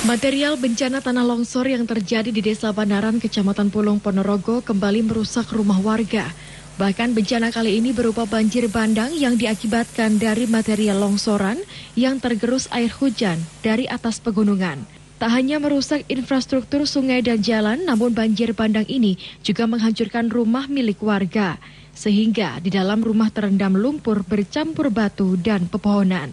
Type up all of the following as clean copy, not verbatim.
Material bencana tanah longsor yang terjadi di Desa Banaran, Kecamatan Pulung, Ponorogo kembali merusak rumah warga. Bahkan bencana kali ini berupa banjir bandang yang diakibatkan dari material longsoran yang tergerus air hujan dari atas pegunungan. Tak hanya merusak infrastruktur sungai dan jalan, namun banjir bandang ini juga menghancurkan rumah milik warga. Sehingga di dalam rumah terendam lumpur bercampur batu dan pepohonan.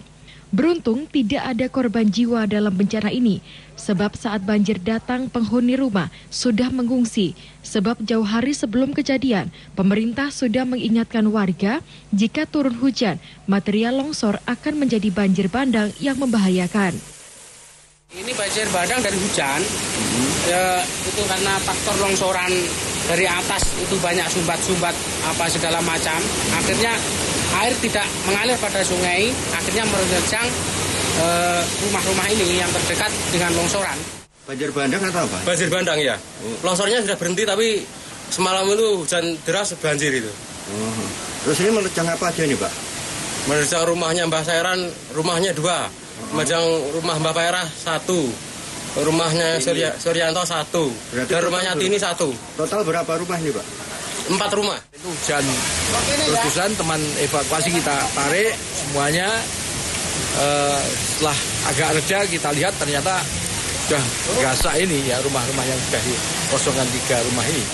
Beruntung tidak ada korban jiwa dalam bencana ini, sebab saat banjir datang penghuni rumah sudah mengungsi, sebab jauh hari sebelum kejadian, pemerintah sudah mengingatkan warga jika turun hujan, material longsor akan menjadi banjir bandang yang membahayakan. Ini banjir bandang dari hujan, itu karena faktor longsoran dari atas itu banyak sumbat-sumbat apa segala macam, akhirnya air tidak mengalir pada sungai, akhirnya menerjang rumah-rumah ini yang terdekat dengan longsoran. Banjir bandang atau apa? Banjir bandang ya. Longsornya sudah berhenti tapi semalam itu hujan deras banjir itu. Terus ini menerjang apa aja nih, Pak? Menerjang rumahnya Mbah Sairan, rumahnya 2. Menerjang rumah Mbah Pairah 1. Rumahnya Suryanto 1. Dan rumahnya Tini 1. Total berapa rumah ini, Pak? 4 rumah. Itu hujan terus-terusan, teman evakuasi kita tarik semuanya. Setelah agak reda kita lihat ternyata sudah gasak ini ya rumah-rumah yang sudah dikosongkan 3 rumah ini.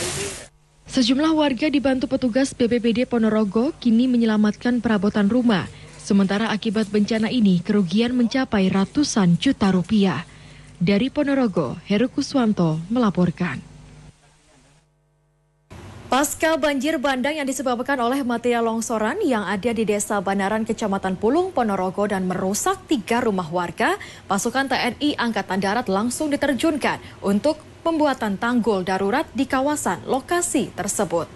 Sejumlah warga dibantu petugas BPBD Ponorogo kini menyelamatkan perabotan rumah. Sementara akibat bencana ini kerugian mencapai ratusan juta rupiah. Dari Ponorogo, Heru Kuswanto melaporkan. Pasca banjir bandang yang disebabkan oleh material longsoran yang ada di Desa Banaran, Kecamatan Pulung, Ponorogo dan merusak 3 rumah warga, pasukan TNI Angkatan Darat langsung diterjunkan untuk pembuatan tanggul darurat di kawasan lokasi tersebut.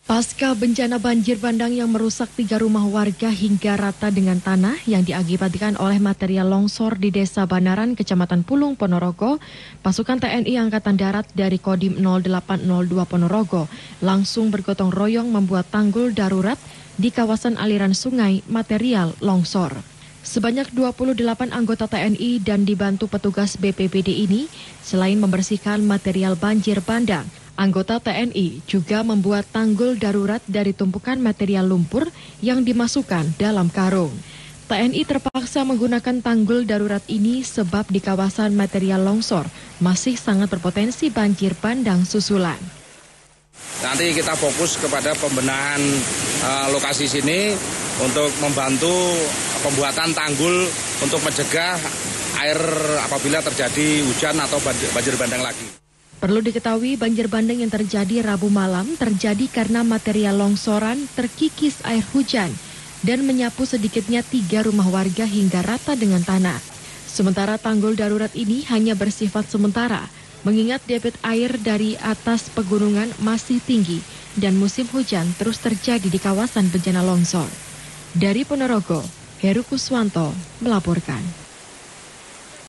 Pasca bencana banjir bandang yang merusak 3 rumah warga hingga rata dengan tanah yang diakibatkan oleh material longsor di Desa Banaran, Kecamatan Pulung, Ponorogo, pasukan TNI Angkatan Darat dari Kodim 0802 Ponorogo langsung bergotong royong membuat tanggul darurat di kawasan aliran sungai material longsor. Sebanyak 28 anggota TNI dan dibantu petugas BPBD ini selain membersihkan material banjir bandang, anggota TNI juga membuat tanggul darurat dari tumpukan material lumpur yang dimasukkan dalam karung. TNI terpaksa menggunakan tanggul darurat ini sebab di kawasan material longsor masih sangat berpotensi banjir bandang susulan. Nanti kita fokus kepada pembenahan lokasi sini untuk membantu pembuatan tanggul untuk mencegah air apabila terjadi hujan atau banjir bandang lagi. Perlu diketahui banjir bandang yang terjadi Rabu malam terjadi karena material longsoran terkikis air hujan dan menyapu sedikitnya 3 rumah warga hingga rata dengan tanah. Sementara tanggul darurat ini hanya bersifat sementara, mengingat debit air dari atas pegunungan masih tinggi dan musim hujan terus terjadi di kawasan bencana longsor. Dari Ponorogo, Heru Kuswanto melaporkan.